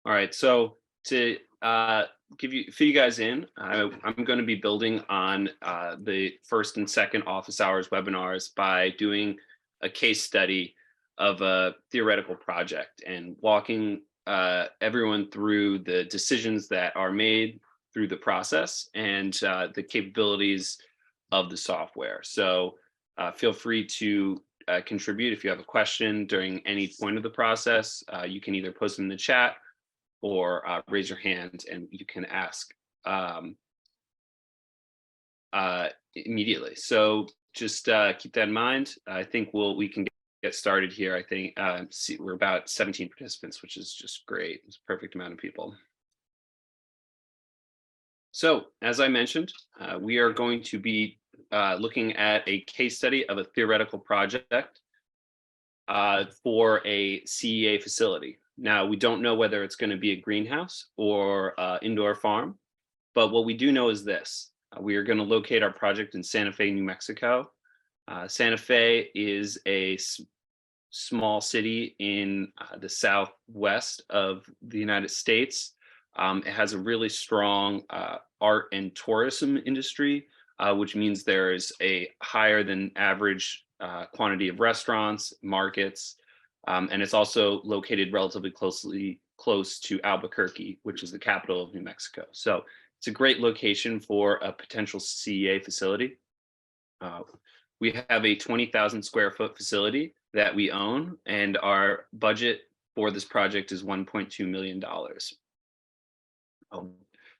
All right, so to fill you guys in, I'm going to be building on the first and second office hours webinars by doing a case study of a theoretical project and walking everyone through the decisions that are made through the process and the capabilities of the software. So feel free to contribute if you have a question during any point of the process. You can either post in the chat or raise your hand and you can ask immediately. So just keep that in mind. I think we can get started here. I think we're about 17 participants, which is just great. It's a perfect amount of people. So as I mentioned, we are going to be looking at a case study of a theoretical project for a CEA facility. Now, we don't know whether it's going to be a greenhouse or indoor farm, but what we do know is this. We are going to locate our project in Santa Fe, New Mexico. Santa Fe is a small city in the southwest of the United States. It has a really strong art and tourism industry, which means there is a higher than average quantity of restaurants, markets, and it's also located relatively close to Albuquerque, which is the capital of New Mexico. So it's a great location for a potential CEA facility. We have a 20,000 square foot facility that we own, and our budget for this project is $1.2 million.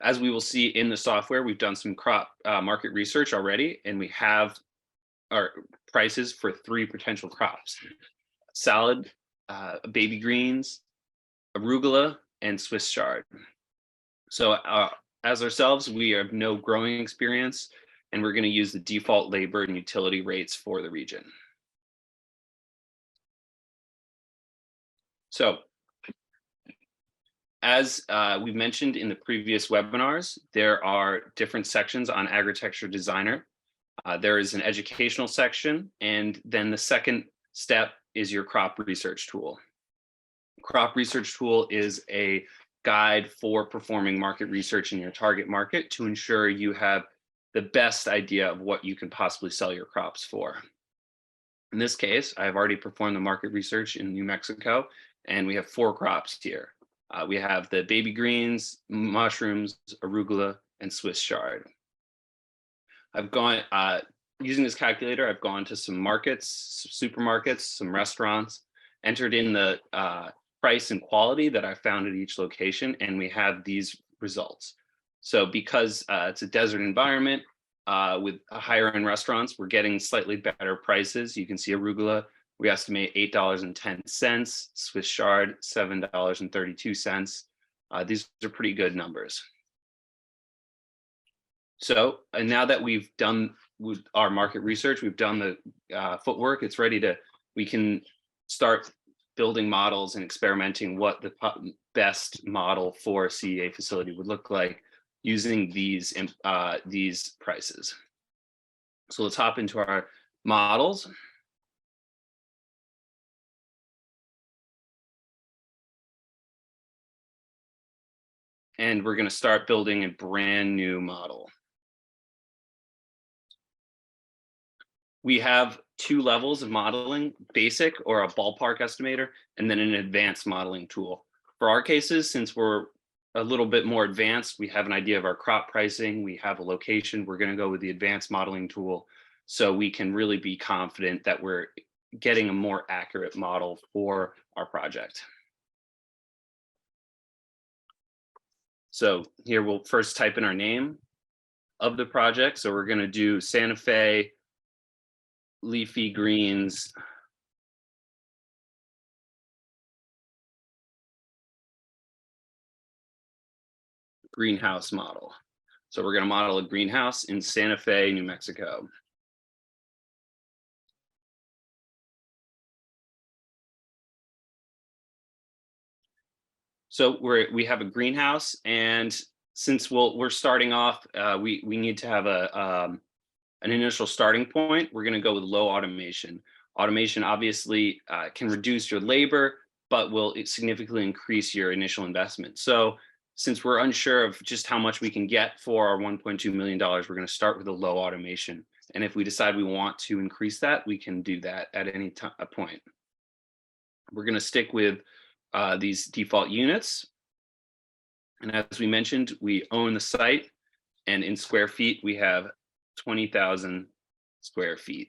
As we will see in the software, we've done some crop market research already, and we have our prices for 3 potential crops: salad, baby greens, arugula, and Swiss chard. So as ourselves, we have no growing experience, and we're going to use the default labor and utility rates for the region. So as we mentioned in the previous webinars, there are different sections on Agritecture Designer. There is an educational section, and then the second step is your crop research tool. Crop research tool is a guide for performing market research in your target market to ensure you have the best idea of what you can possibly sell your crops for. In this case, I've already performed the market research in New Mexico, and we have 4 crops here. We have the baby greens, mushrooms, arugula, and Swiss chard. I've gone, using this calculator, I've gone to some markets, supermarkets, some restaurants, entered in the price and quality that I found at each location, and we have these results. So because it's a desert environment with higher end restaurants, we're getting slightly better prices. You can see arugula, we estimate $8.10, Swiss chard, $7.32. These are pretty good numbers. So, and now that we've done with our market research, we've done the footwork, it's ready to, we can start building models and experimenting what the best model for a CEA facility would look like using these prices. So let's hop into our models. And we're going to start building a brand new model. We have 2 levels of modeling: basic, or a ballpark estimator, and then an advanced modeling tool. For our cases, since we're a little bit more advanced, we have an idea of our crop pricing, we have a location, we're going to go with the advanced modeling tool so we can really be confident that we're getting a more accurate model for our project. So here we'll first type in our name of the project. So we're going to do Santa Fe leafy greens greenhouse model. So we're going to model a greenhouse in Santa Fe, New Mexico. So we have a greenhouse, and since we're starting off, we need to have an initial starting point. We're going to go with low automation. Automation obviously can reduce your labor, but will significantly increase your initial investment. So since we're unsure of just how much we can get for our $1.2 million, we're going to start with a low automation. And if we decide we want to increase that, we can do that at any point. We're going to stick with these default units. And as we mentioned, we own the site, and in square feet, we have 20,000 square feet.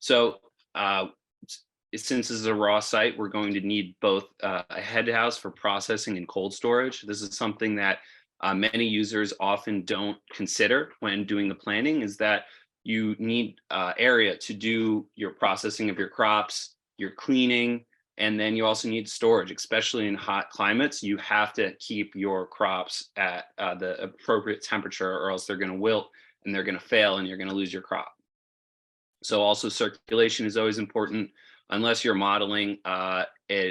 So since this is a raw site, we're going to need both a head house for processing and cold storage. This is something that many users often don't consider when doing the planning, is that you need area to do your processing of your crops, your cleaning, and then you also need storage, especially in hot climates. You have to keep your crops at the appropriate temperature, or else they're going to wilt and they're going to fail and you're going to lose your crop. So also circulation is always important. Unless you're modeling an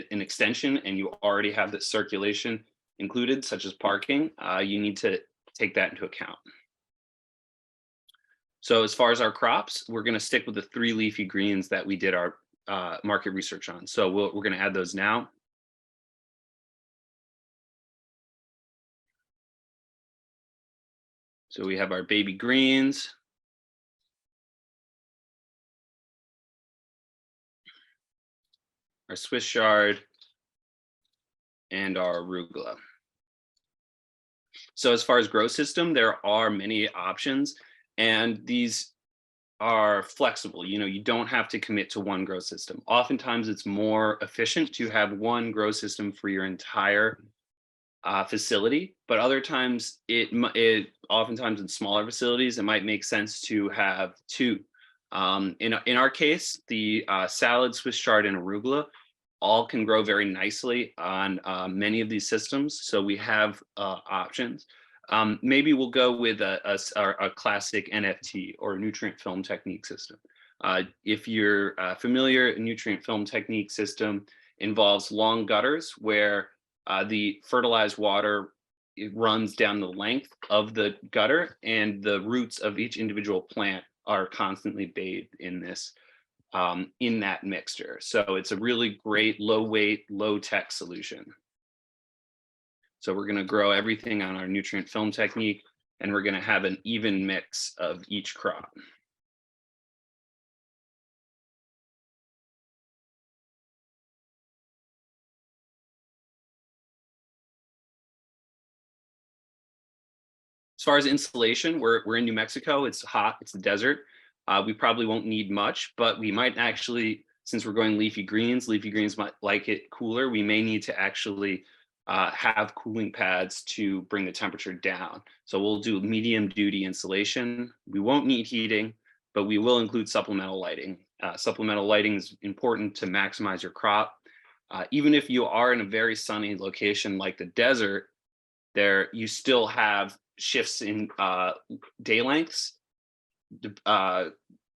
extension and you already have the circulation included, such as parking, you need to take that into account. So as far as our crops, we're going to stick with the 3 leafy greens that we did our market research on. So we're going to add those now. So we have our baby greens, our Swiss chard, and our arugula. So as far as grow system, there are many options, and these are flexible. You don't have to commit to one grow system. Oftentimes it's more efficient to have one grow system for your entire facility, but other times oftentimes in smaller facilities, it might make sense to have 2. In our case, the salad, Swiss chard, and arugula all can grow very nicely on many of these systems. So we have options. Maybe we'll go with a classic NFT or nutrient film technique system. If you're familiar, a nutrient film technique system involves long gutters where the fertilized water, it runs down the length of the gutter, and the roots of each individual plant are constantly bathed in this, in that mixture. So it's a really great low weight, low tech solution. So we're going to grow everything on our nutrient film technique, and we're going to have an even mix of each crop. As far as insulation, we're in New Mexico. It's hot. It's a desert. We probably won't need much, but we might actually, since we're going leafy greens might like it cooler. We may need to actually have cooling pads to bring the temperature down. So we'll do medium duty insulation. We won't need heating, but we will include supplemental lighting. Supplemental lighting is important to maximize your crop. Even if you are in a very sunny location like the desert, you still have shifts in day lengths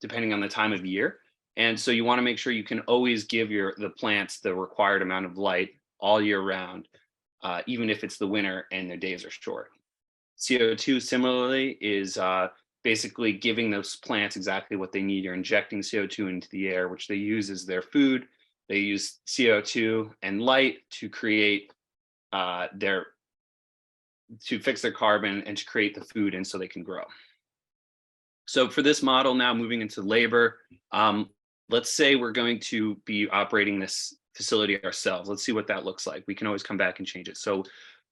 depending on the time of year. And so you want to make sure you can always give the plants the required amount of light all year round, even if it's the winter and their days are short. CO2 similarly is basically giving those plants exactly what they need. You're injecting CO2 into the air, which they use as their food. They use CO2 and light to create to fix their carbon and to create the food, and so they can grow. So for this model now, moving into labor, let's say we're going to be operating this facility ourselves. Let's see what that looks like. We can always come back and change it. So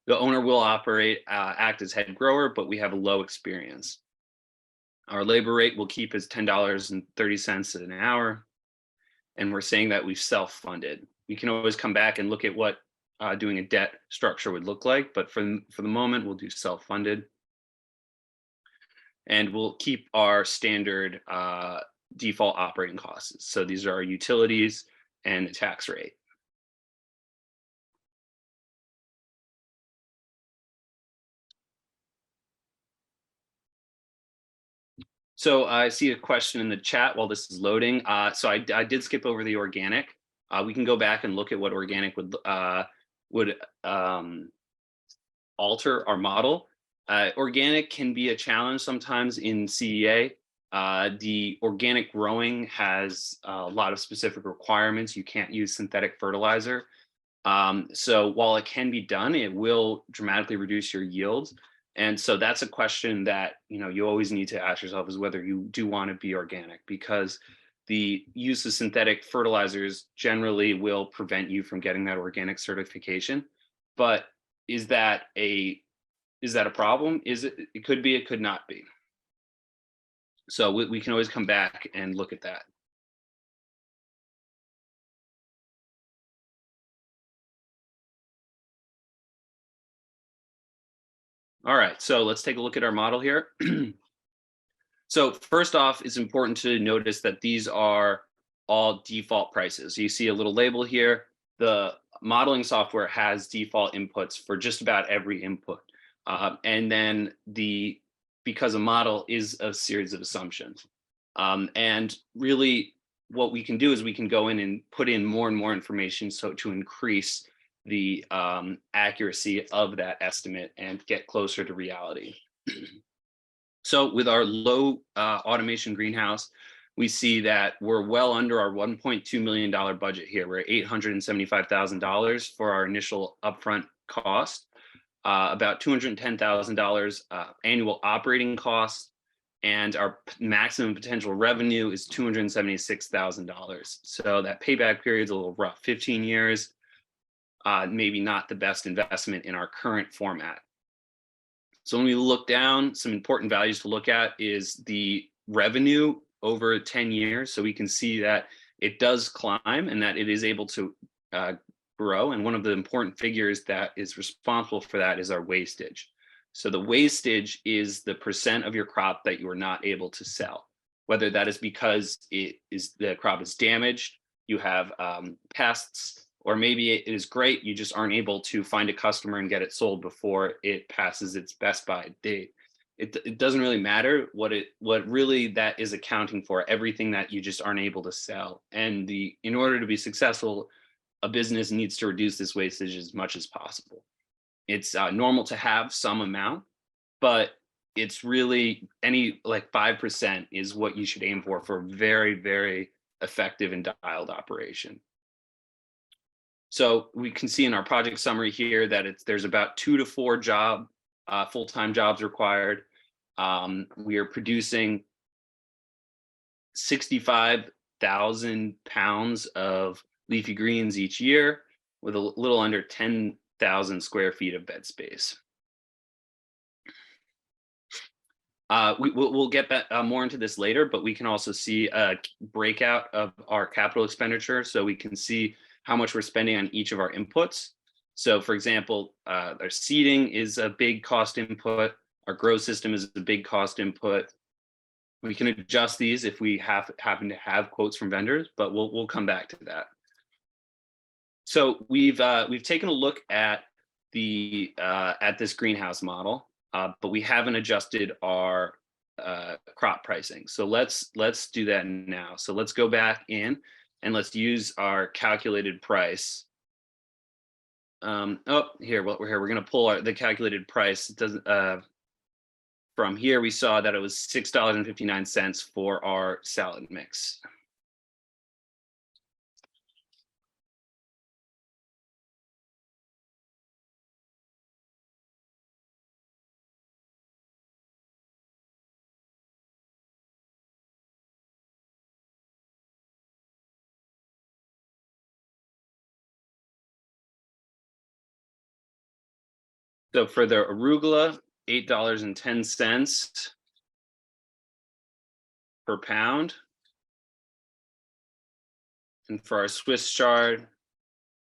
the owner will act as head grower, but we have a low experience. Our labor rate will keep as $10.30 an hour. And we're saying that we've self-funded. We can always come back and look at what doing a debt structure would look like, but for the moment, we'll do self-funded. And we'll keep our standard default operating costs. So these are our utilities and the tax rate. So I see a question in the chat while this is loading. So I did skip over the organic. We can go back and look at what organic would alter our model. Organic can be a challenge sometimes in CEA. The organic growing has a lot of specific requirements. You can't use synthetic fertilizer. So while it can be done, it will dramatically reduce your yields. And so that's a question that you always need to ask yourself, is whether you do want to be organic, because the use of synthetic fertilizers generally will prevent you from getting that organic certification. But is that a problem? It could be, it could not be. So we can always come back and look at that. All right, so let's take a look at our model here. So first off, it's important to notice that these are all default prices. You see a little label here. The modeling software has default inputs for just about every input. And then because a model is a series of assumptions. And really what we can do is we can go in and put in more and more information to increase the accuracy of that estimate and get closer to reality. So with our low automation greenhouse, we see that we're well under our $1.2 million budget here. We're at $875,000 for our initial upfront cost, about $210,000 annual operating costs, and our maximum potential revenue is $276,000. So that payback period is a little rough, 15 years, maybe not the best investment in our current format. So when we look down, some important values to look at is the revenue over 10 years. So we can see that it does climb and that it is able to grow. And one of the important figures that is responsible for that is our wastage. So the wastage is the percent of your crop that you are not able to sell, whether that is because the crop is damaged, you have pests, or maybe it is great, you just aren't able to find a customer and get it sold before it passes its best by date. It doesn't really matter what really that is accounting for, everything that you just aren't able to sell. And in order to be successful, a business needs to reduce this wastage as much as possible. It's normal to have some amount, but it's really like 5% is what you should aim for very, very effective and dialed operation. So we can see in our project summary here that there's about 2 to 4 full-time jobs required. We are producing 65,000 pounds of leafy greens each year with a little under 10,000 square feet of bed space. We'll get more into this later, but we can also see a breakout of our capital expenditure, so we can see how much we're spending on each of our inputs. So for example, our seeding is a big cost input. Our grow system is a big cost input. We can adjust these if we happen to have quotes from vendors, but we'll come back to that. So we've taken a look at this greenhouse model, but we haven't adjusted our crop pricing. So let's do that now. So let's go back in and let's use our calculated price. Here, we're going to pull the calculated price. It doesn't. From here, we saw that it was $6.59 for our salad mix. So for the arugula, $8.10 per pound. And for our Swiss chard,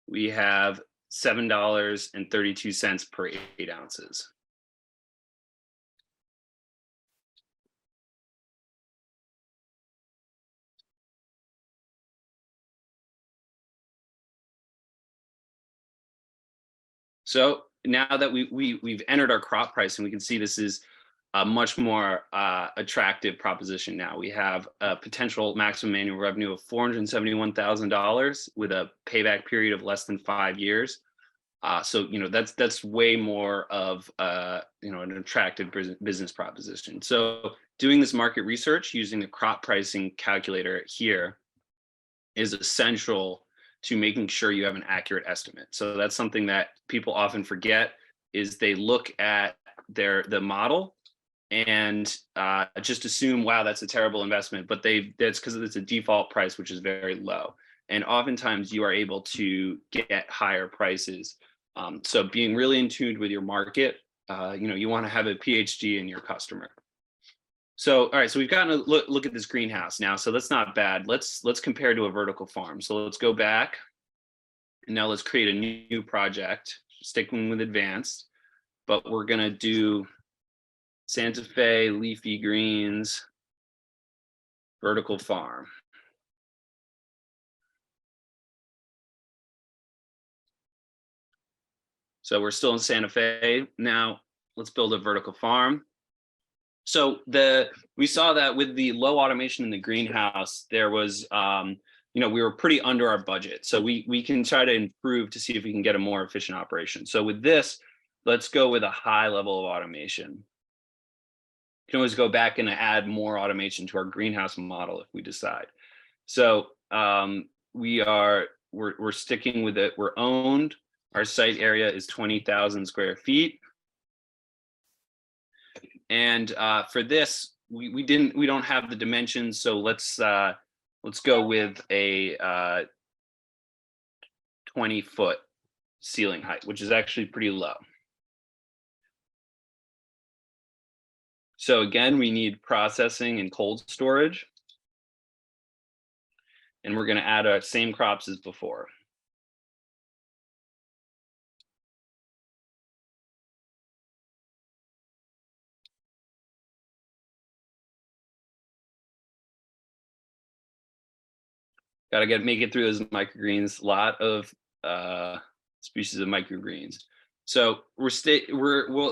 we have $7.32 per 8 ounces. So now that we've entered our crop price, and we can see this is a much more attractive proposition now. We have a potential maximum annual revenue of $471,000 with a payback period of less than 5 years. So that's way more of an attractive business proposition. So doing this market research using the crop pricing calculator here is essential to making sure you have an accurate estimate. So that's something that people often forget, is they look at the model and just assume, wow, that's a terrible investment, but that's because it's a default price, which is very low. And oftentimes you are able to get higher prices. So being really in tune with your market, you want to have a PhD in your customer. So, all right, so we've gotten a look at this greenhouse now. So that's not bad. Let's compare to a vertical farm. So let's go back, and now let's create a new project, sticking with advanced, but we're gonna do Santa Fe leafy greens vertical farm. So we're still in Santa Fe. Now let's build a vertical farm. So we saw that with the low automation in the greenhouse, there was, we were pretty under our budget. So we can try to improve to see if we can get a more efficient operation. So with this, let's go with a high level of automation. You can always go back and add more automation to our greenhouse model if we decide. So we're sticking with it. We're owned. Our site area is 20,000 square feet. And for this, we don't have the dimensions. So let's go with a 20-foot ceiling height, which is actually pretty low. So again, we need processing and cold storage. And we're going to add our same crops as before. Got to make it through those microgreens. A lot of species of microgreens. So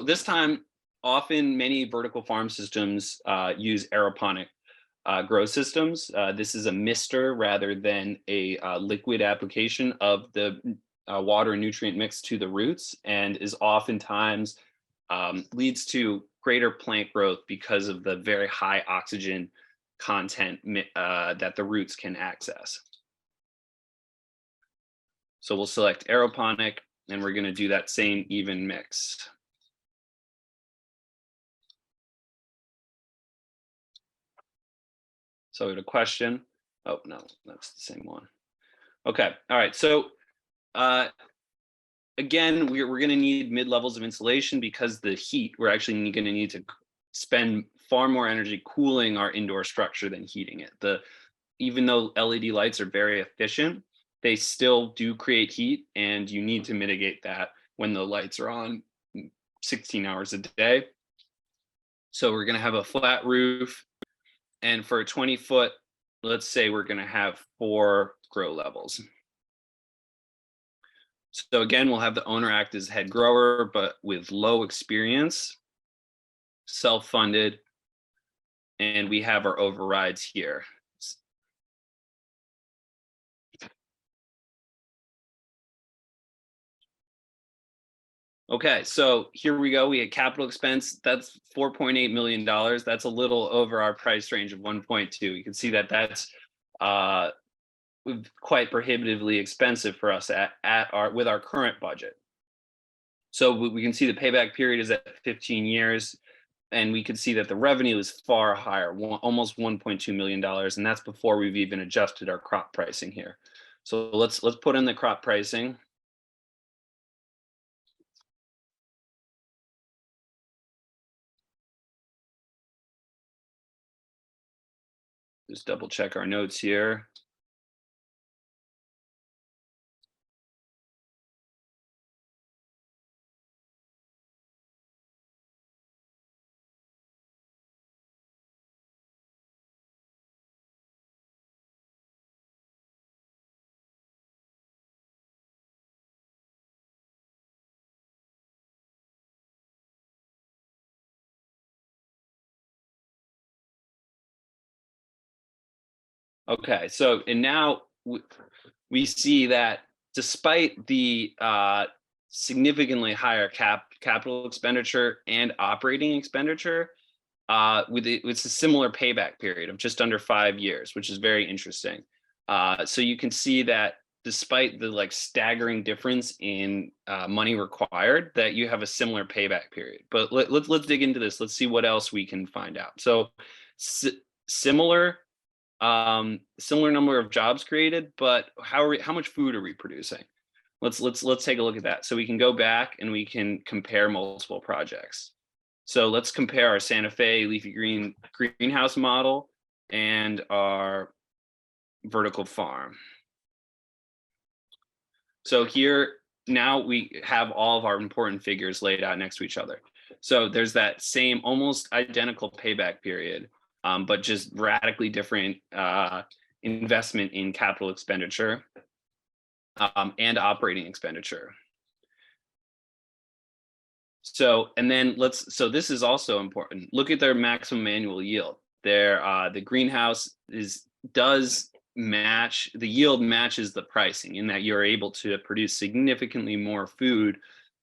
this time, often many vertical farm systems use aeroponic grow systems. This is a mister rather than a liquid application of the water and nutrient mix to the roots, and is oftentimes leads to greater plant growth because of the very high oxygen content that the roots can access. So we'll select aeroponic, and we're going to do that same even mix. So we had a question. Oh, no, that's the same one. Okay, all right. So again, we're going to need mid-levels of insulation because the heat, we're actually going to need to spend far more energy cooling our indoor structure than heating it. Even though LED lights are very efficient, they still do create heat, and you need to mitigate that when the lights are on 16 hours a day. So we're going to have a flat roof, and for a 20-foot, let's say we're going to have 4 grow levels. So again, we'll have the owner act as head grower, but with low experience, self-funded, and we have our overrides here. Okay, so here we go. We had capital expense. That's $4.8 million. That's a little over our price range of 1.2. You can see that that's quite prohibitively expensive for us with our current budget. So we can see the payback period is at 15 years, and we can see that the revenue is far higher, almost $1.2 million, and that's before we've even adjusted our crop pricing here. So let's put in the crop pricing. Just double check our notes here. Okay, so and now we see that despite the significantly higher capital expenditure and operating expenditure it's a similar payback period of just under 5 years, which is very interesting. So you can see that despite the like staggering difference in money required, that you have a similar payback period. But let's dig into this. Let's see what else we can find out. So similar similar number of jobs created, but how much food are we producing? Let's take a look at that. So we can go back and we can compare multiple projects. So let's compare our Santa Fe leafy greenhouse model and our vertical farm. So here now we have all of our important figures laid out next to each other. So there's that same almost identical payback period, but just radically different investment in capital expenditure and operating expenditure. So, and then so this is also important. Look at their maximum annual yield. The greenhouse does match, the yield matches the pricing in that you're able to produce significantly more food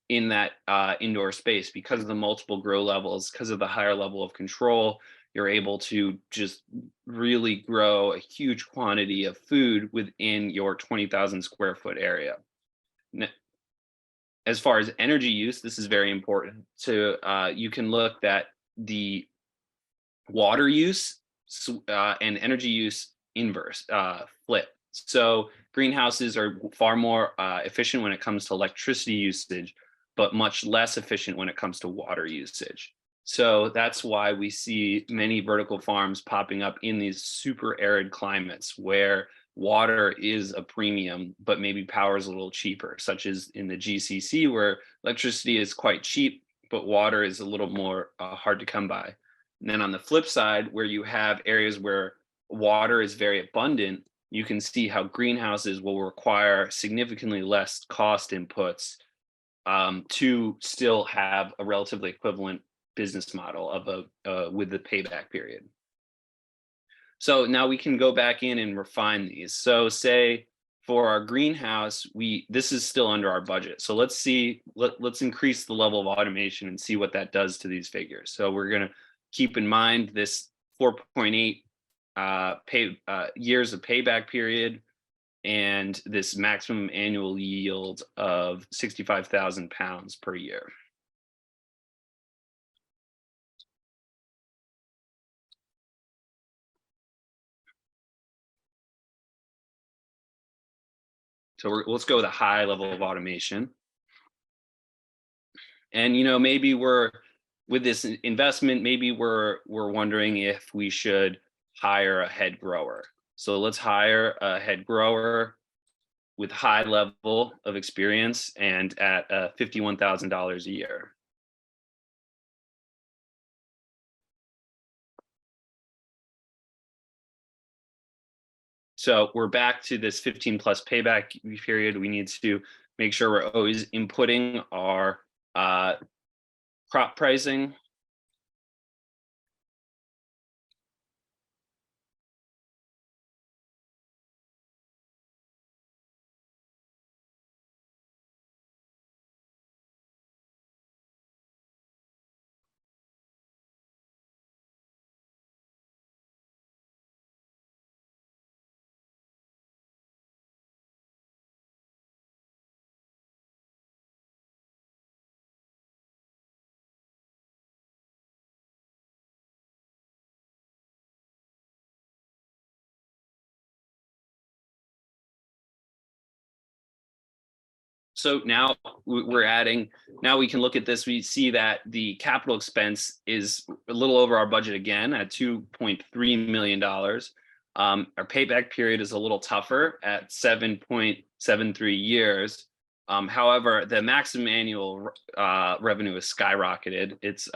in that indoor space because of the multiple grow levels, because of the higher level of control. You're able to just really grow a huge quantity of food within your 20,000 square foot area. As far as energy use, this is very important. So you can look at the water use and energy use inverse, flip. So greenhouses are far more efficient when it comes to electricity usage, but much less efficient when it comes to water usage. So that's why we see many vertical farms popping up in these super arid climates where water is a premium, but maybe power is a little cheaper, such as in the GCC where electricity is quite cheap, but water is a little more hard to come by. And then on the flip side, where you have areas where water is very abundant, you can see how greenhouses will require significantly less cost inputs to still have a relatively equivalent business model of with the payback period. So now we can go back in and refine these. So say for our greenhouse, this is still under our budget. So let's increase the level of automation and see what that does to these figures. So we're going to keep in mind this 4.8 years of payback period and this maximum annual yield of 65,000 pounds per year. So let's go with a high level of automation. And maybe with this investment, maybe we're wondering if we should hire a head grower. So let's hire a head grower with high level of experience and at $51,000 a year. So we're back to this 15 plus payback period. We need to make sure we're always inputting our crop pricing. So now we're adding, now we can look at this. We see that the capital expense is a little over our budget again at $2.3 million. Our payback period is a little tougher at 7.73 years. However, the maximum annual revenue is skyrocketed. It's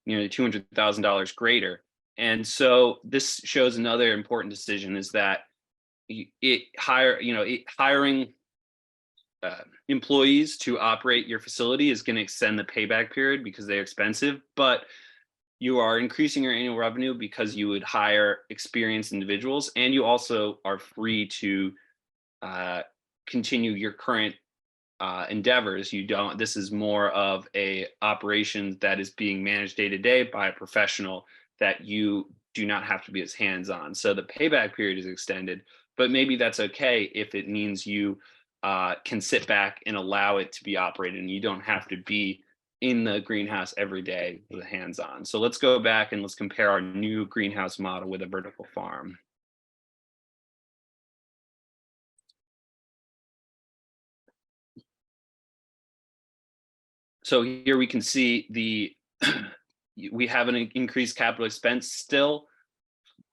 nearly $200,000 greater. And so this shows another important decision is that hiring employees to operate your facility is going to extend the payback period because they're expensive, but you are increasing your annual revenue because you would hire experienced individuals, and you also are free to continue your current endeavors. This is more of a operation that is being managed day to day by a professional that you do not have to be as hands-on. So the payback period is extended, but maybe that's okay if it means you can sit back and allow it to be operated and you don't have to be in the greenhouse every day with hands-on. So let's go back and let's compare our new greenhouse model with a vertical farm. So here we can see we have an increased capital expense, still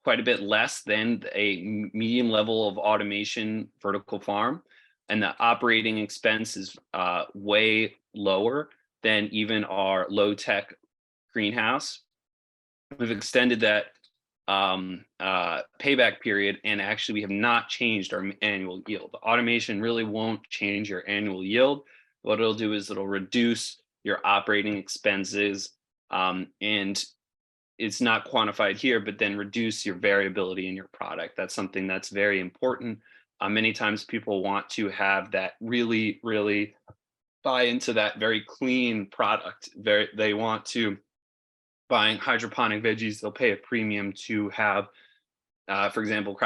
quite a bit less than a medium level of automation vertical farm. And the operating expense is way lower than even our low tech greenhouse. We've extended that payback period, and actually we have not changed our annual yield. Automation really won't change your annual yield. What it'll do is it'll reduce your operating expenses, and it's not quantified here, but then reduce your variability in your product. That's something that's very important. Many times people want to have that really, really buy into that very clean product. They want to, buying hydroponic veggies, they'll pay a premium to have, for example,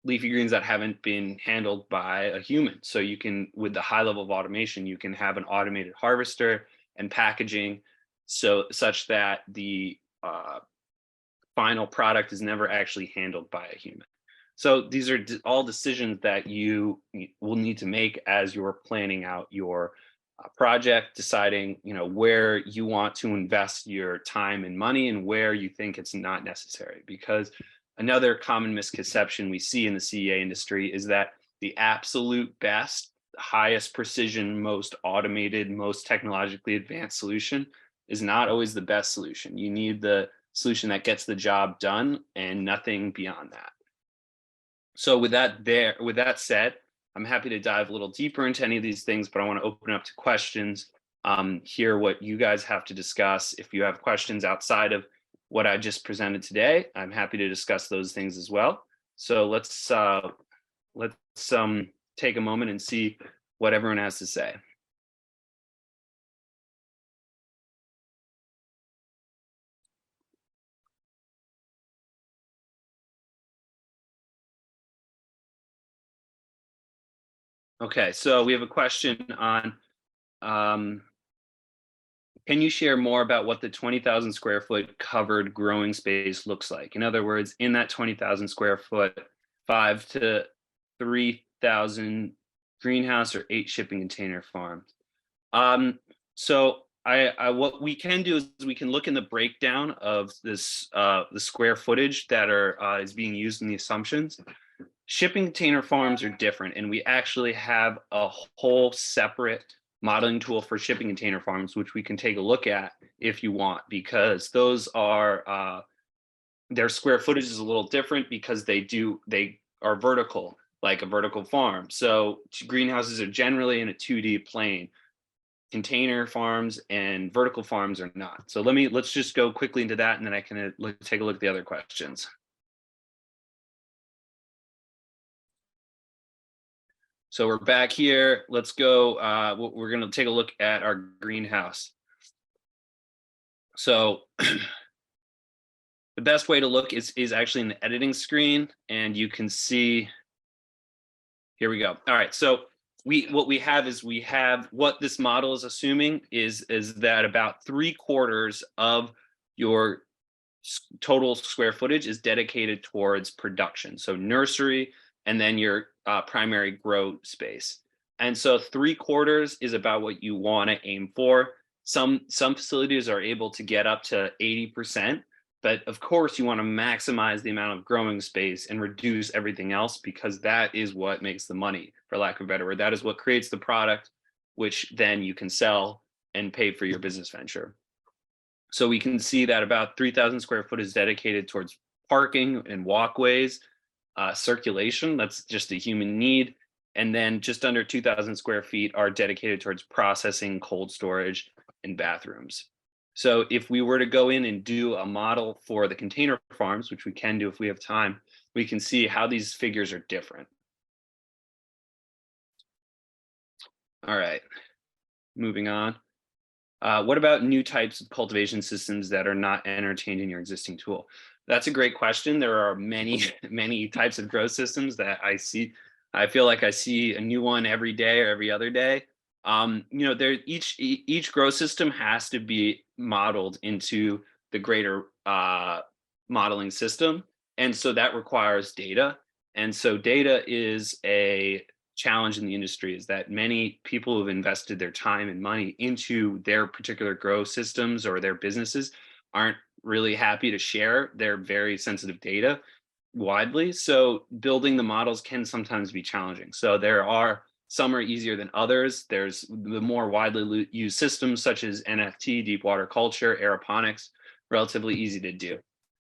leafy greens that haven't been handled by a human. So you can, with the high level of automation, you can have an automated harvester and packaging, so such that the final product is never actually handled by a human. So these are all decisions that you will need to make as you're planning out your project, deciding where you want to invest your time and money and where you think it's not necessary. Because another common misconception we see in the CEA industry is that the absolute best, highest precision, most automated, most technologically advanced solution is not always the best solution. You need the solution that gets the job done and nothing beyond that. So with that said, I'm happy to dive a little deeper into any of these things, but I want to open up to questions, hear what you guys have to discuss. If you have questions outside of what I just presented today, I'm happy to discuss those things as well. So let's take a moment and see what everyone has to say. Okay, so we have a question on, can you share more about what the 20,000 square foot covered growing space looks like? In other words, in that 20,000 square foot, 5 to 3,000 greenhouse or 8 shipping container farms. So what we can do is we can look in the breakdown of this the square footage that is being used in the assumptions. Shipping container farms are different, and we actually have a whole separate modeling tool for shipping container farms, which we can take a look at if you want, because those are their square footage is a little different because they are vertical, like a vertical farm. So greenhouses are generally in a 2D plane. Container farms and vertical farms are not. So let's just go quickly into that, and then I can take a look at the other questions. So we're back here. Let's go. We're going to take a look at our greenhouse. So the best way to look is actually in the editing screen, and you can see. Here we go. All right. So what we have what this model is assuming is that about 3/4 of your total square footage is dedicated towards production. So nursery, and then your primary grow space. And so 3/4 is about what you want to aim for. Some facilities are able to get up to 80%, but of course you want to maximize the amount of growing space and reduce everything else, because that is what makes the money, for lack of a better word. That is what creates the product, which then you can sell and pay for your business venture. So we can see that about 3,000 square foot is dedicated towards parking and walkways, circulation, that's just a human need. And then just under 2,000 square feet are dedicated towards processing, cold storage, and bathrooms. So if we were to go in and do a model for the container farms, which we can do if we have time, we can see how these figures are different. All right, moving on. What about new types of cultivation systems that are not entertained in your existing tool? That's a great question. There are many, many types of grow systems that I see. I feel like I see a new one every day or every other day. There each grow system has to be modeled into the greater modeling system, and so that requires data. And so data is a challenge in the industry, is that many people who've invested their time and money into their particular grow systems or their businesses aren't really happy to share their very sensitive data widely. So building the models can sometimes be challenging. So there are some are easier than others. There's the more widely used systems such as NFT, deep water culture, aeroponics, relatively easy to do.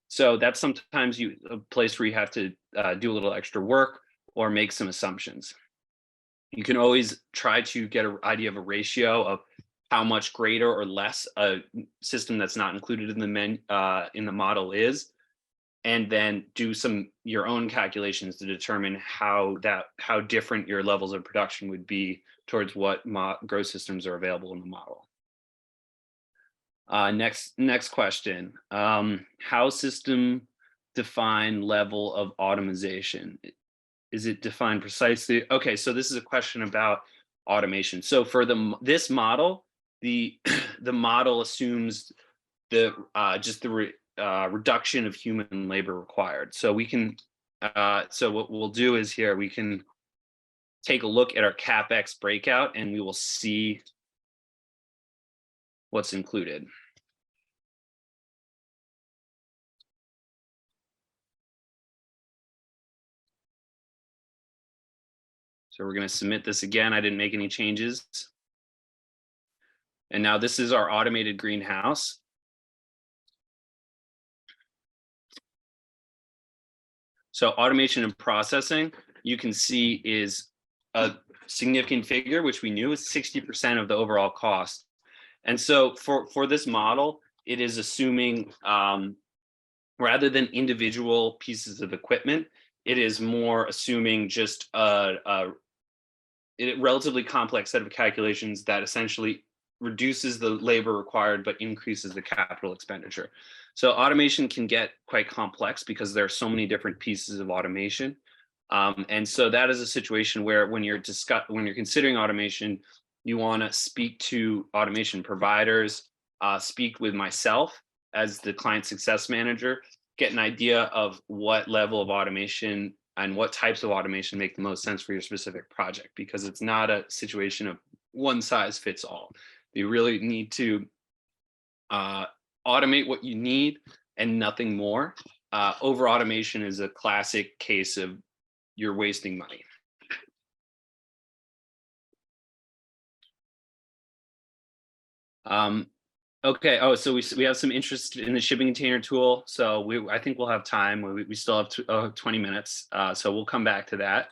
So that's sometimes a place where you have to do a little extra work or make some assumptions. You can always try to get an idea of a ratio of how much greater or less a system that's not included in the model is, and then do some your own calculations to determine how different your levels of production would be towards what grow systems are available in the model. Next question. How system define level of automation? Is it defined precisely? Okay, so this is a question about automation. So for this model, the the model assumes the reduction of human labor required. So we can so what we'll do is here we can take a look at our CapEx breakout and we will see what's included. So we're going to submit this again. I didn't make any changes. And now this is our automated greenhouse. So automation and processing, you can see, is a significant figure, which we knew is 60% of the overall cost. And so for this model, it is assuming rather than individual pieces of equipment, it is more assuming just a relatively complex set of calculations that essentially reduces the labor required but increases the capital expenditure. So automation can get quite complex because there are so many different pieces of automation. And so that is a situation where when you're considering automation, you want to speak to automation providers, speak with myself as the client success manager, get an idea of what level of automation and what types of automation make the most sense for your specific project, because it's not a situation of one size fits all. You really need to automate what you need and nothing more. Over automation is a classic case of you're wasting money. Okay. Oh, so we have some interest in the shipping container tool. So I think we'll have time. We still have 20 minutes. So we'll come back to that.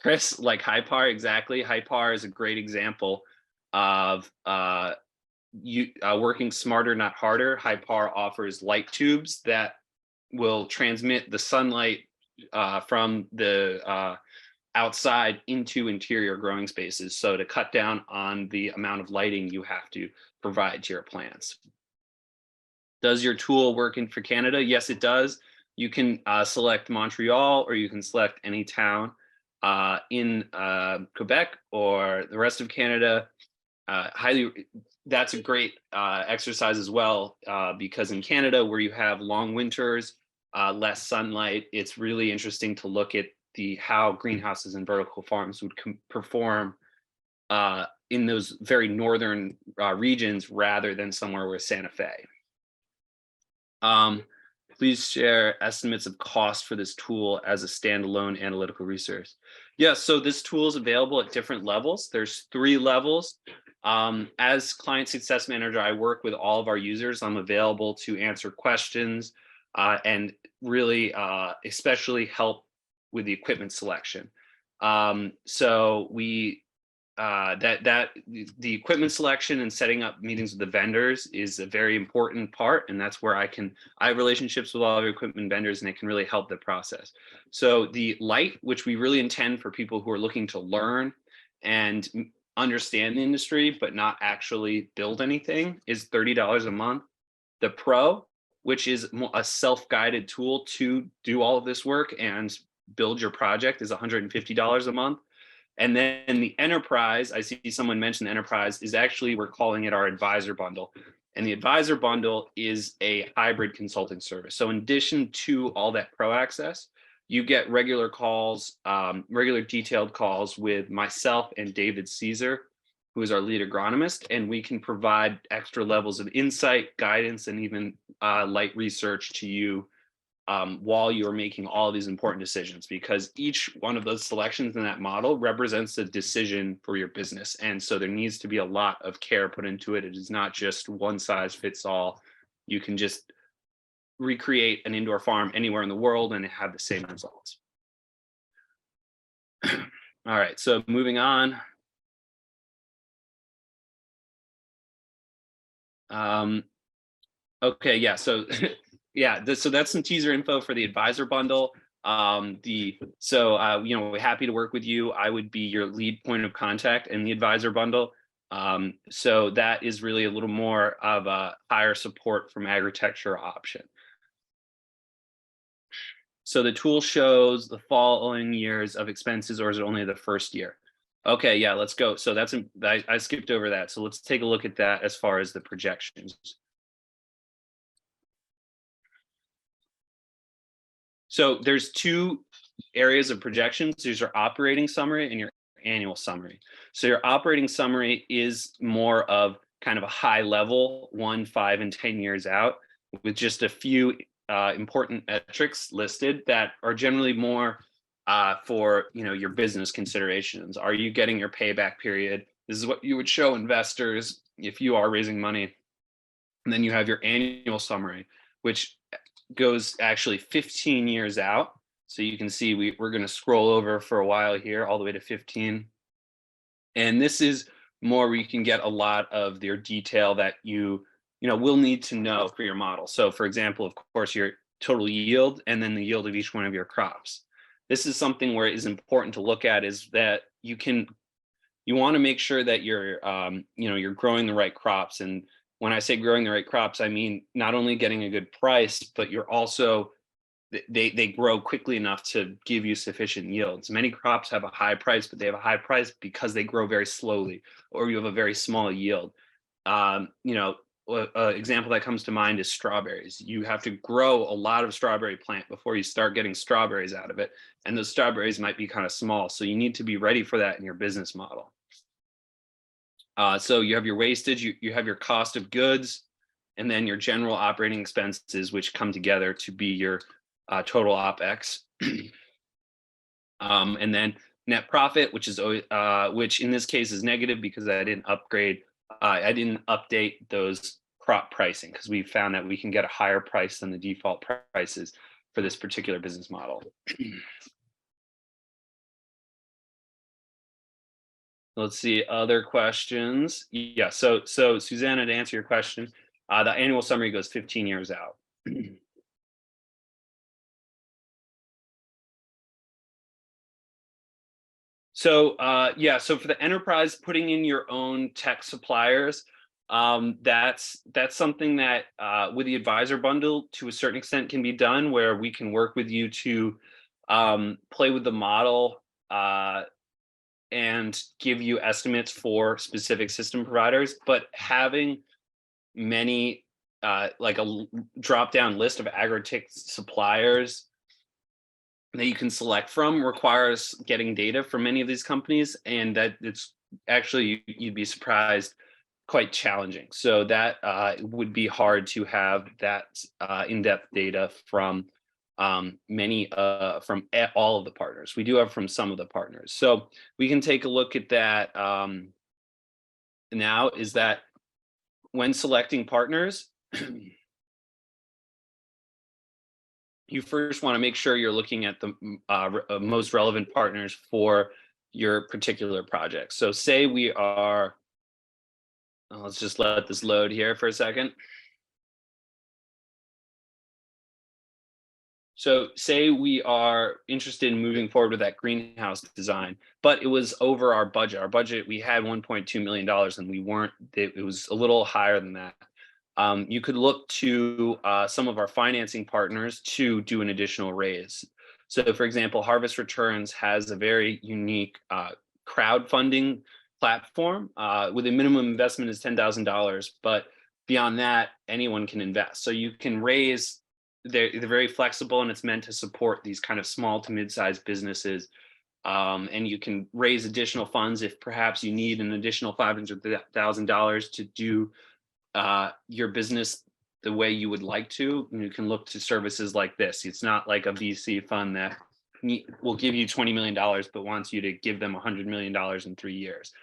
Chris, like Hypar, exactly. Hypar is a great example of working smarter, not harder. Hypar offers light tubes that will transmit the sunlight from the outside into interior growing spaces. So to cut down on the amount of lighting you have to provide to your plants. Does your tool work for Canada? Yes, it does. You can select Montreal, or you can select any town in Quebec or the rest of Canada. That's a great exercise as well, because in Canada, where you have long winters, less sunlight, it's really interesting to look at how greenhouses and vertical farms would perform in those very northern regions rather than somewhere with Santa Fe. Please share estimates of cost for this tool as a standalone analytical resource. Yeah, so this tool is available at different levels. There's 3 levels. As client success manager, I work with all of our users. I'm available to answer questions and really especially help with the equipment selection. So the equipment selection and setting up meetings with the vendors is a very important part, and that's where I have relationships with all of our equipment vendors, and it can really help the process. So the light, which we really intend for people who are looking to learn and understand the industry but not actually build anything, is $30 a month. The Pro, which is a self-guided tool to do all of this work and build your project, is $150 a month. And then the Enterprise, I see someone mention the Enterprise, is actually, we're calling it our advisor bundle. And the advisor bundle is a hybrid consulting service. So in addition to all that Pro access, you get regular calls, regular detailed calls with myself and David Caesar, who is our lead agronomist, and we can provide extra levels of insight, guidance, and even light research to you while you're making all of these important decisions, because each one of those selections in that model represents a decision for your business. And so there needs to be a lot of care put into it. It is not just one size fits all. You can just recreate an indoor farm anywhere in the world and have the same results. All right, so moving on. Okay, yeah, so yeah, so that's some teaser info for the advisor bundle. We're happy to work with you. I would be your lead point of contact in the advisor bundle. So that is really a little more of a higher support from Agritecture option. So the tool shows the following years of expenses, or is it only the first year? Okay, yeah, let's go. So I skipped over that. So let's take a look at that as far as the projections. So there's two areas of projections. There's your operating summary and your annual summary. So your operating summary is more of kind of a high level, 1, 5, and 10 years out, with just a few important metrics listed that are generally more for your business considerations. Are you getting your payback period? This is what you would show investors if you are raising money. And then you have your annual summary, which goes actually 15 years out. So you can see we're going to scroll over for a while here, all the way to 15. And this is more where you can get a lot of your detail that you will need to know for your model. So for example, of course, your total yield and then the yield of each one of your crops. This is something where it is important to look at, is that you want to make sure that you're growing the right crops. And when I say growing the right crops, I mean not only getting a good price, but you're also, they grow quickly enough to give you sufficient yields. Many crops have a high price, but they have a high price because they grow very slowly, or you have a very small yield. An example that comes to mind is strawberries. You have to grow a lot of strawberry plant before you start getting strawberries out of it. And those strawberries might be kind of small. So you need to be ready for that in your business model. So you have your wastage, you have your cost of goods, and then your general operating expenses, which come together to be your total OPEX. And then net profit, which in this case is negative because I didn't update those crop pricing, because we found that we can get a higher price than the default prices for this particular business model. Let's see, other questions. Yeah, so Susanna, to answer your question, the annual summary goes 15 years out. So so for the enterprise, putting in your own tech suppliers, that's something that with the advisor bundle to a certain extent can be done, where we can work with you to play with the model and give you estimates for specific system providers. But having many like a drop down list of Agritech suppliers that you can select from requires getting data from many of these companies, and that it's actually, you'd be surprised, quite challenging. So that would be hard to have that in-depth data from all of the partners. We do have from some of the partners, so we can take a look at that now. Is that when selecting partners, you first want to make sure you're looking at the most relevant partners for your particular project. So say we are, let's just let this load here for a second. So say we are interested in moving forward with that greenhouse design, but it was over our budget. Our budget, we had $1.2 million and we weren't, it was a little higher than that. You could look to some of our financing partners to do an additional raise. So for example, Harvest Returns has a very unique crowdfunding platform with a minimum investment is $10,000, but beyond that, anyone can invest. So you can raise, they're very flexible and it's meant to support these kind of small to mid-sized businesses. And you can raise additional funds if perhaps you need an additional $500,000 to do your business the way you would like to. You can look to services like this. It's not like a VC fund that will give you $20 million, but wants you to give them $100 million in 3 years.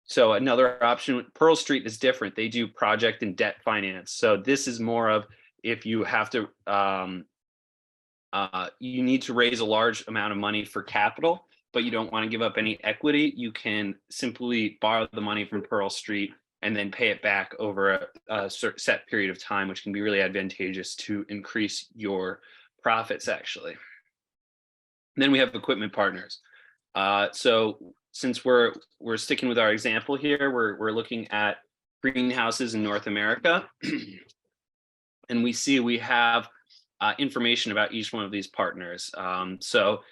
So another option, Pearl Street is different. They do project and debt finance. So this is more of if you have to, you need to raise a large amount of money for capital, but you don't want to give up any equity, you can simply borrow the money from Pearl Street and then pay it back over a set period of time, which can be really advantageous to increase your profits actually. And then we have equipment partners. So since we're sticking with our example here, we're looking at greenhouses in North America. And we see we have information about each one of these partners. So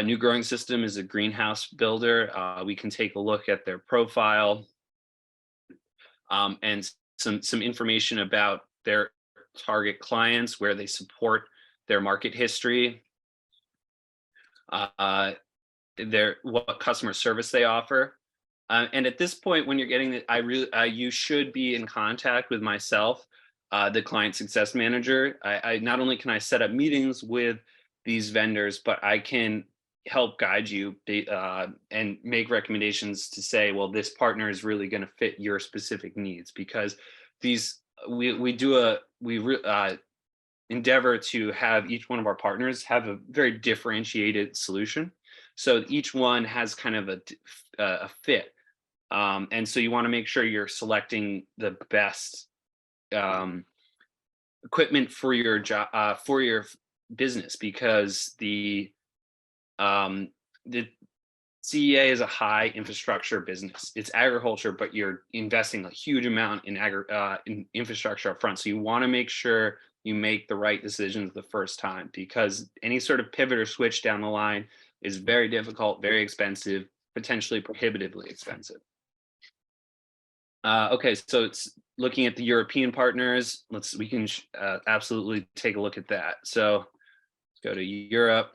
New Growing System is a greenhouse builder. We can take a look at their profile and some information about their target clients, where they support, their market history, what customer service they offer. And at this point, when you're getting it, you should be in contact with myself, the client success manager. I not only can I set up meetings with these vendors, but I can help guide you and make recommendations to say, well, this partner is really going to fit your specific needs, because these we endeavor to have each one of our partners have a very differentiated solution. So each one has kind of a fit. And so you want to make sure you're selecting the best equipment for your job, for your business, because the CEA is a high infrastructure business. It's agriculture, but you're investing a huge amount in infrastructure up front. So you want to make sure you make the right decisions the first time, because any sort of pivot or switch down the line is very difficult, very expensive, potentially prohibitively expensive. Okay, so it's looking at the European partners. We can absolutely take a look at that. So let's go to Europe.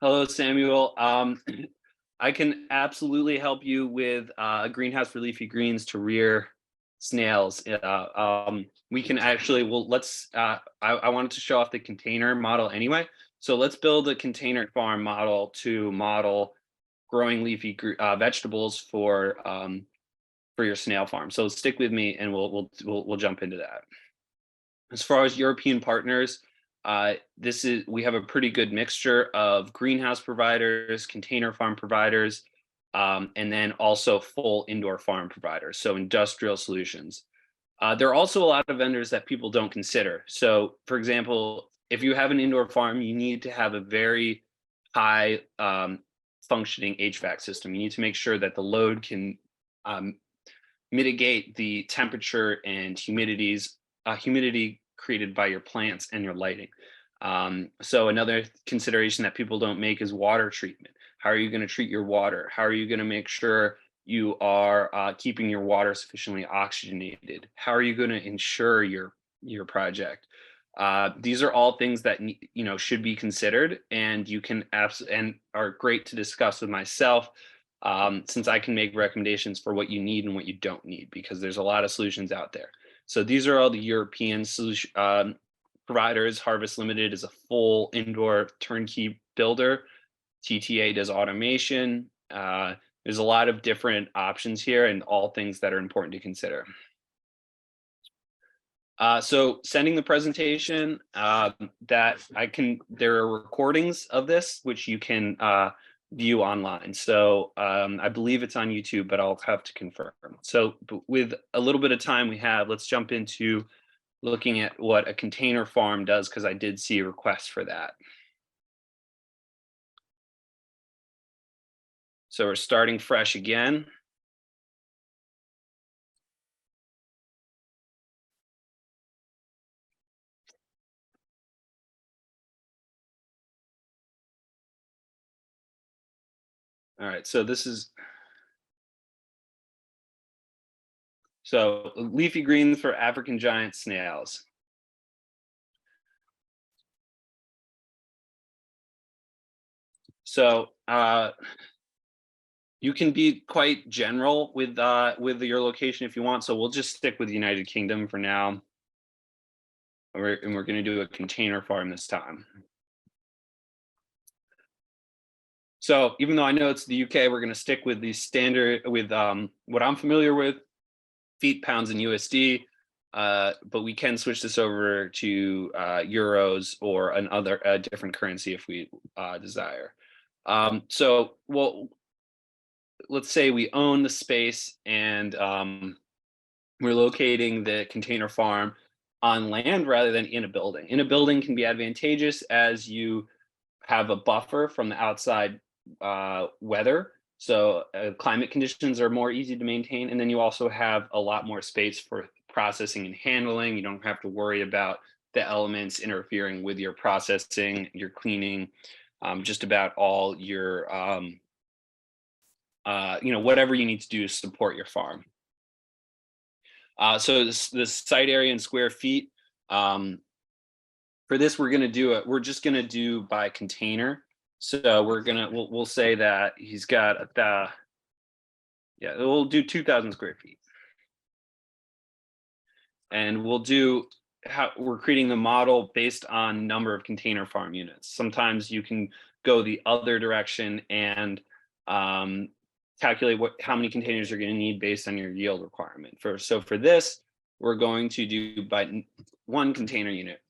Hello, Samuel. I can absolutely help you with a greenhouse for leafy greens to rear snails. We can actually, I wanted to show off the container model anyway. So let's build a container farm model to model growing leafy vegetables for your snail farm. So stick with me and we'll jump into that. As far as European partners, we have a pretty good mixture of greenhouse providers, container farm providers, and then also full indoor farm providers, so industrial solutions. There are also a lot of vendors that people don't consider. So for example, if you have an indoor farm, you need to have a very high functioning HVAC system. You need to make sure that the load can mitigate the temperature and humidity created by your plants and your lighting. So another consideration that people don't make is water treatment. How are you going to treat your water? How are you going to make sure you are keeping your water sufficiently oxygenated? How are you going to ensure your project? These are all things that should be considered, and you can and are great to discuss with myself, since I can make recommendations for what you need and what you don't need, because there's a lot of solutions out there. So these are all the European solution providers. Harvest Limited is a full indoor turnkey builder. TTA does automation. There's a lot of different options here, and all things that are important to consider. So sending the presentation, there are recordings of this, which you can view online. So I believe it's on YouTube, but I'll have to confirm. So with a little bit of time we have, let's jump into looking at what a container farm does, because I did see a request for that. So we're starting fresh again. All right, so this is leafy greens for African giant snails. So you can be quite general with your location if you want. So we'll just stick with the United Kingdom for now. And we're going to do a container farm this time. So even though I know it's the UK, we're going to stick with the standard, with what I'm familiar with, feet, pounds, and USD. But we can switch this over to euros or a different currency if we desire. So, well, let's say we own the space and we're locating the container farm on land rather than in a building. In a building can be advantageous as you have a buffer from the outside weather. So climate conditions are more easy to maintain. And then you also have a lot more space for processing and handling. You don't have to worry about the elements interfering with your processing, your cleaning, just about all your, whatever you need to do to support your farm. So this site area in square feet, for this, we're just gonna do by container. So we'll say that he's got we'll do 2,000 square feet. And we'll do how we're creating the model based on number of container farm units. Sometimes you can go the other direction and calculate how many containers you're going to need based on your yield requirement. So for this, we're going to do by 1 container unit.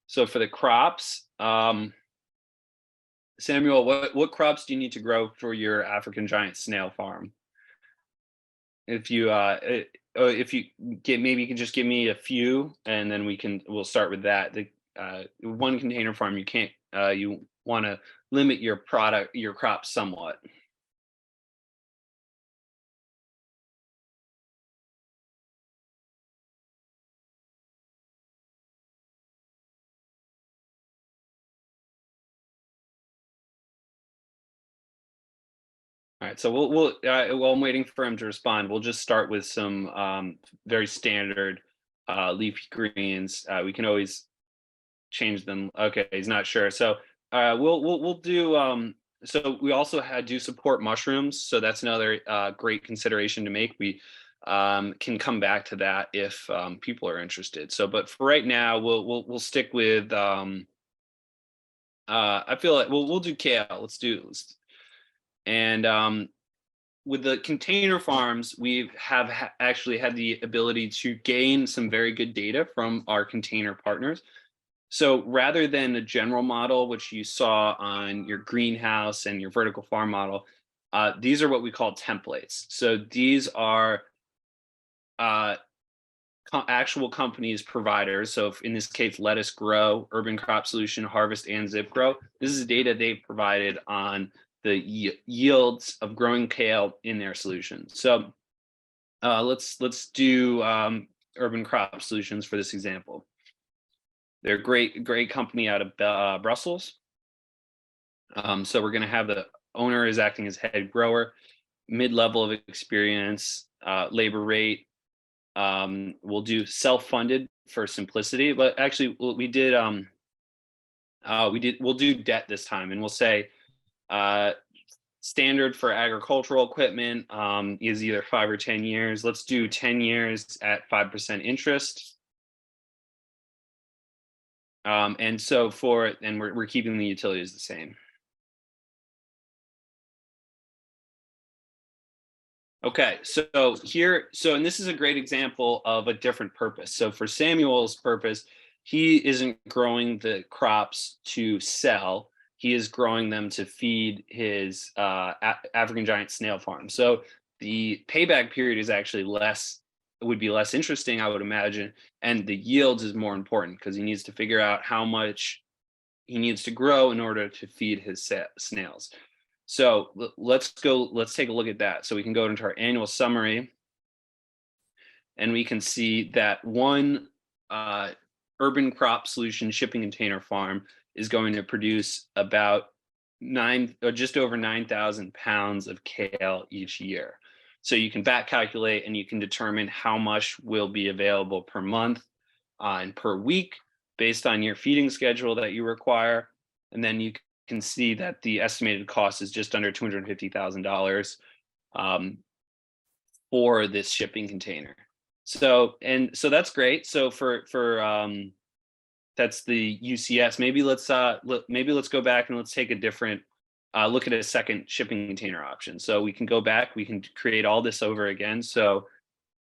So for the crops, Samuel, what crops do you need to grow for your African giant snail farm? If you maybe you can just give me a few, and then we'll start with that. The 1 container farm, you want to limit your crops somewhat. All right, so while I'm waiting for him to respond, we'll just start with some very standard leafy greens. We can always change them. Okay, he's not sure. So we'll do. So we also do support mushrooms. So that's another great consideration to make. We can come back to that if people are interested. So, but for right now, we'll stick with. I feel like we'll do kale. And with the container farms, we have actually had the ability to gain some very good data from our container partners. So rather than a general model, which you saw on your greenhouse and your vertical farm model, these are what we call templates. So these are actual companies providers. So in this case, Lettuce Grow, Urban Crop Solution, Harvest, and Zip Grow. This is data they've provided on the yields of growing kale in their solutions. So let's do Urban Crop Solutions for this example. They're a great company out of Brussels. So we're going to have the owner is acting as head grower, mid-level of experience, labor rate. We'll do self-funded for simplicity, but actually we'll do debt this time, and we'll say standard for agricultural equipment is either 5 or 10 years. Let's do 10 years at 5% interest. And so we're keeping the utilities the same. Okay, and this is a great example of a different purpose. So for Samuel's purpose, he isn't growing the crops to sell. he is growing them to feed his African giant snail farm. So the payback period is actually less, would be less interesting, I would imagine, and the yields is more important because he needs to figure out how much he needs to grow in order to feed his snails. So let's take a look at that. So we can go into our annual summary, and we can see that one urban crop solution shipping container farm is going to produce about just over 9,000 pounds of kale each year. So you can back calculate and you can determine how much will be available per month and per week based on your feeding schedule that you require. And then you can see that the estimated cost is just under $250,000 for this shipping container. So that's great. So for that's the UCS. Maybe let's go back and let's take a different look at a second shipping container option. So we can go back, we can create all this over again. So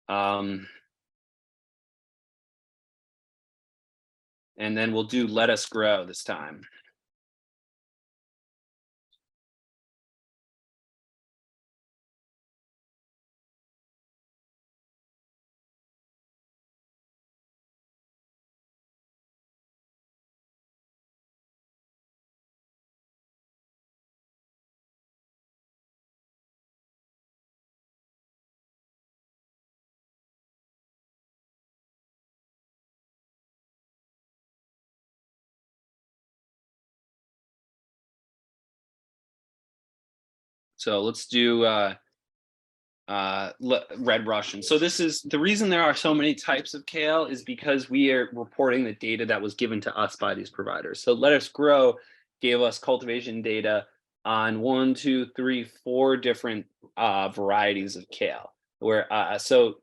and then we'll do let us grow this time. So let's do red Russian. So this is the reason there are so many types of kale is because we are reporting the data that was given to us by these providers. So Let Us Grow gave us cultivation data on 1, 2, 3, 4 different varieties of kale. Where so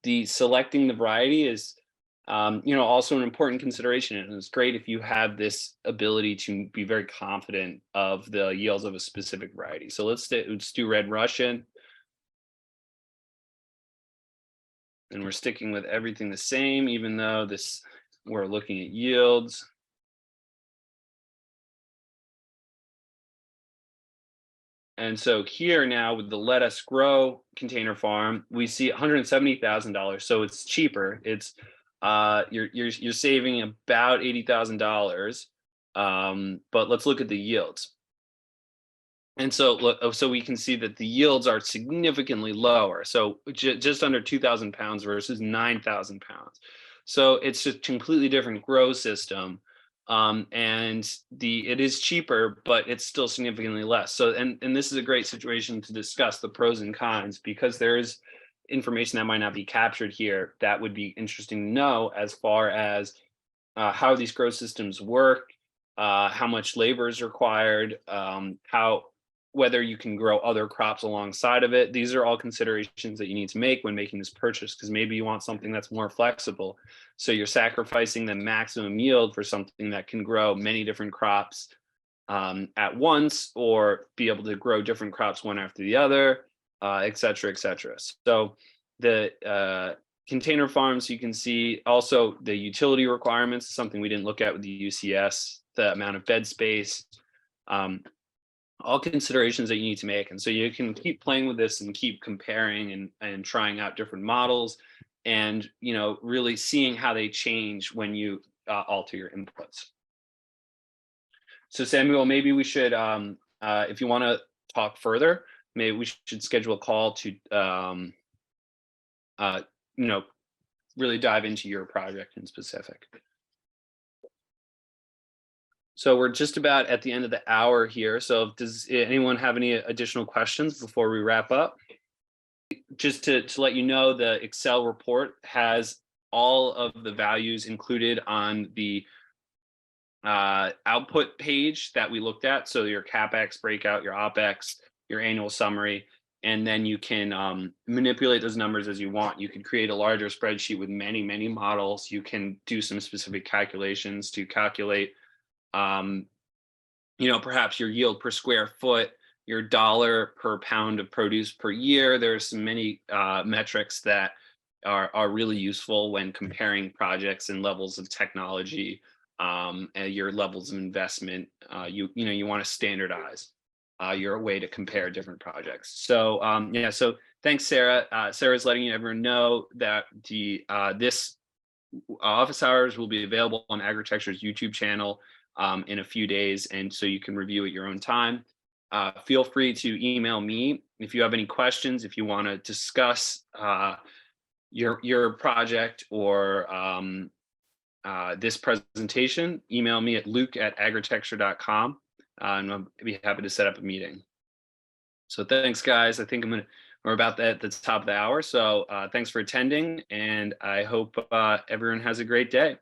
the selecting the variety is also an important consideration, and it's great if you have this ability to be very confident of the yields of a specific variety. So let's do red Russian. And we're sticking with everything the same, even though we're looking at yields. And so here now with the Let Us Grow container farm, we see $170,000. So it's cheaper. It's you're saving about $80,000. But let's look at the yields. And so we can see that the yields are significantly lower. So just under 2,000 pounds versus 9,000 pounds. So it's a completely different grow system. And it is cheaper, but it's still significantly less. So, and this is a great situation to discuss the pros and cons, because there is information that might not be captured here that would be interesting to know as far as how these grow systems work, how much labor is required, whether you can grow other crops alongside of it. These are all considerations that you need to make when making this purchase, because maybe you want something that's more flexible. So you're sacrificing the maximum yield for something that can grow many different crops at once, or be able to grow different crops one after the other, et cetera, et cetera. So the container farms, you can see also the utility requirements, something we didn't look at with the UCS, the amount of bed space, all considerations that you need to make. And so you can keep playing with this and keep comparing and trying out different models, and really seeing how they change when you alter your inputs. So Samuel, maybe we should, if you want to talk further, maybe we should schedule a call to really dive into your project in specific. So we're just about at the end of the hour here. So does anyone have any additional questions before we wrap up? Just to let you know, the Excel report has all of the values included on the output page that we looked at. So your CapEx breakout, your OpEx, your annual summary, and then you can manipulate those numbers as you want. You can create a larger spreadsheet with many, many models. You can do some specific calculations to calculate perhaps your yield per square foot, your dollar per pound of produce per year. There's many metrics that are really useful when comparing projects and levels of technology and your levels of investment. You want to standardize your way to compare different projects. So yeah, so thanks, Sarah. Sarah's letting everyone know that this office hours will be available on Agritecture's YouTube channel in a few days, and so you can review at your own time. Feel free to email me if you have any questions, if you want to discuss your project or this presentation. Email me at luke@agritecture.com, and I'll be happy to set up a meeting. So thanks, guys. I think we're about at the top of the hour. So thanks for attending, and I hope everyone has a great day.